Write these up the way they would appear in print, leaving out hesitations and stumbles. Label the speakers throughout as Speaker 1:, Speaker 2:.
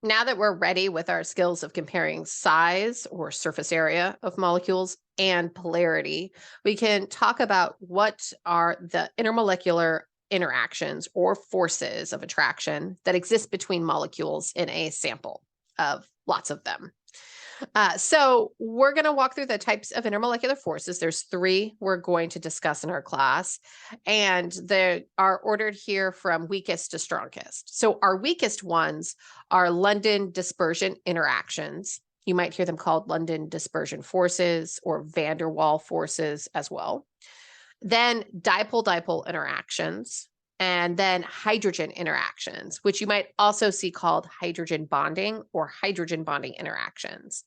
Speaker 1: now that we're ready with our skills of comparing size or surface area of molecules and polarity, we can talk about what are the intermolecular interactions or forces of attraction that exist between molecules in a sample of lots of them. So we're going to walk through the types of intermolecular forces. There's three we're going to discuss in our class, and they are ordered here from weakest to strongest. So our weakest ones are London dispersion interactions. You might hear them called London dispersion forces or van der Waals forces as well. Then dipole-dipole interactions, and then hydrogen interactions, which you might also see called hydrogen bonding or hydrogen bonding interactions.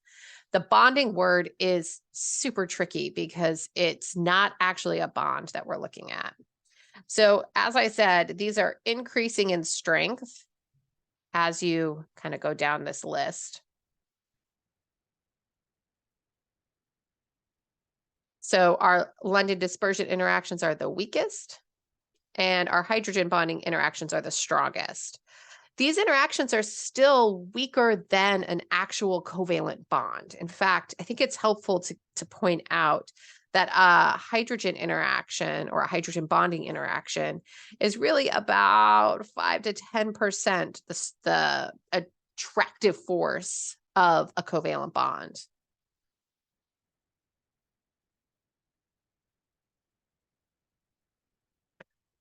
Speaker 1: The bonding word is super tricky because it's not actually a bond that we're looking at. So as I said, these are increasing in strength as you kind of go down this list. So our London dispersion interactions are the weakest, and our hydrogen bonding interactions are the strongest. These interactions are still weaker than an actual covalent bond. In fact, I think it's helpful to point out that a hydrogen interaction or a hydrogen bonding interaction is really about 5 to 10% the attractive force of a covalent bond.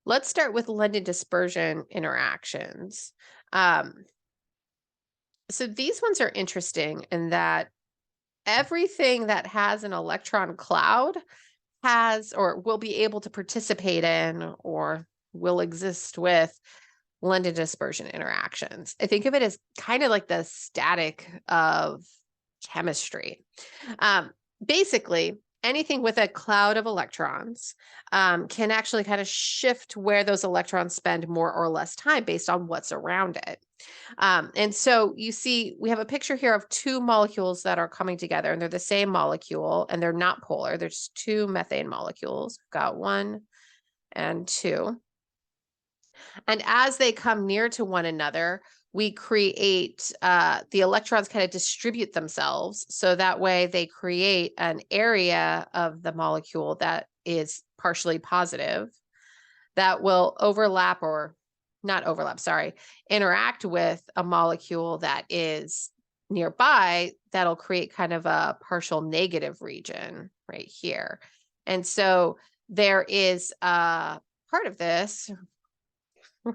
Speaker 1: Let's start with London dispersion interactions. So these ones are interesting in that everything that has an electron cloud has or will be able to participate in or will exist with London dispersion interactions. I think of it as kind of like the static of chemistry. Basically, anything with a cloud of electrons can actually kind of shift where those electrons spend more or less time based on what's around it. And so you see, we have a picture here of two molecules that are coming together, and they're the same molecule, and they're not polar. There's two methane molecules. We've got 1 and 2. And as they come near to one another, we create the electrons kind of distribute themselves. So that way they create an area of the molecule that is partially positive that will overlap or not overlap, sorry, interact with a molecule that is nearby that'll create kind of a partial negative region right here. And so there is a part of this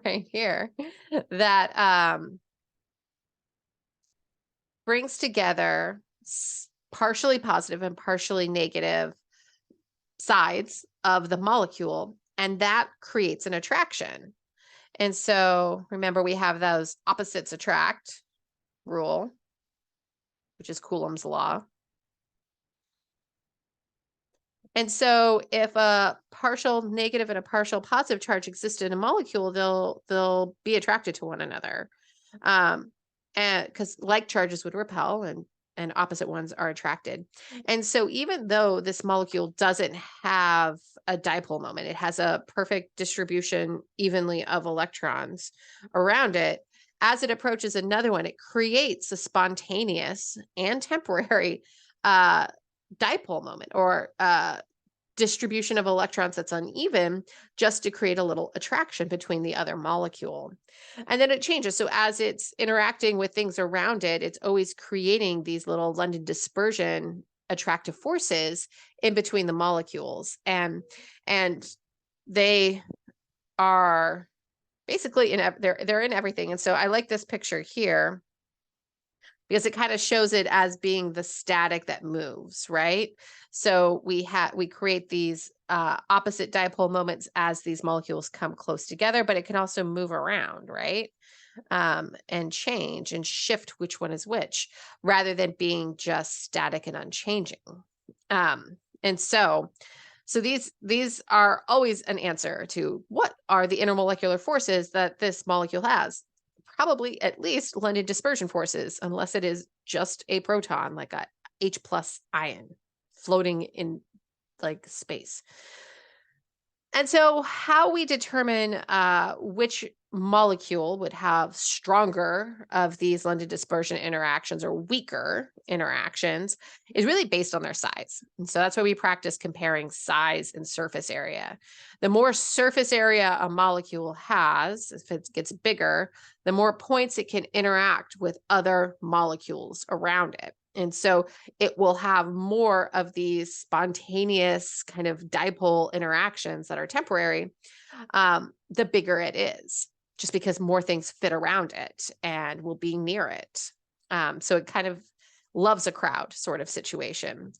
Speaker 1: right here that brings together partially positive and partially negative sides of the molecule, and that creates an attraction. And so remember, we have those opposites attract rule, which is Coulomb's law. And so if a partial negative and a partial positive charge exist in a molecule, they'll be attracted to one another. And because like charges would repel and opposite ones are attracted. And so even though this molecule doesn't have a dipole moment, it has a perfect distribution evenly of electrons around it, as it approaches another one, it creates a spontaneous and temporary dipole moment or distribution of electrons that's uneven, just to create a little attraction between the other molecule. And then it changes. So as it's interacting with things around it, it's always creating these little London dispersion attractive forces in between the molecules. And they are basically they're in everything. And so I like this picture here because it kind of shows it as being the static that moves, right? So we create these opposite dipole moments as these molecules come close together, but it can also move around, right? And change and shift which one is which, rather than being just static and unchanging. And so these are always an answer to what are the intermolecular forces that this molecule has. Probably at least London dispersion forces, unless it is just a proton, like a H+ ion floating in like space. And so how we determine which molecule would have stronger of these London dispersion interactions or weaker interactions is really based on their size. And so that's why we practice comparing size and surface area. The more surface area a molecule has, if it gets bigger, the more points it can interact with other molecules around it. And so it will have more of these spontaneous kind of dipole interactions that are temporary, the bigger it is, just because more things fit around it and will be near it. So it kind of loves a crowd sort of situation.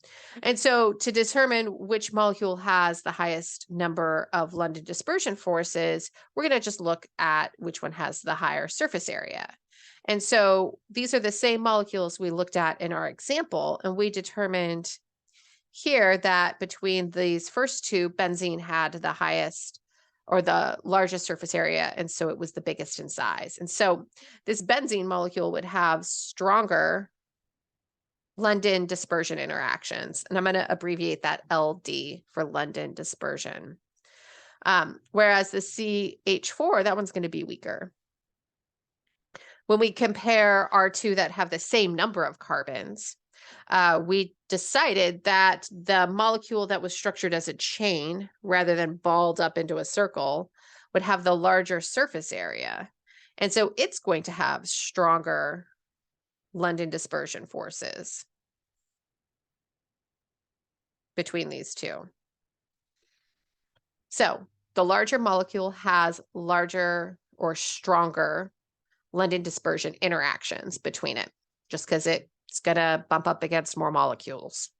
Speaker 1: And so to determine which molecule has the highest number of London dispersion forces, we're going to just look at which one has the higher surface area. And so these are the same molecules we looked at in our example, and we determined here that between these first two, benzene had the highest or the largest surface area, and so it was the biggest in size. And so this benzene molecule would have stronger London dispersion interactions, and I'm going to abbreviate that LD for London dispersion. Whereas the CH4, that one's going to be weaker. When we compare our two that have the same number of carbons, we decided that the molecule that was structured as a chain rather than balled up into a circle would have the larger surface area. And so it's going to have stronger London dispersion forces between these two. So the larger molecule has larger or stronger London dispersion interactions between it, just because it's going to bump up against more molecules.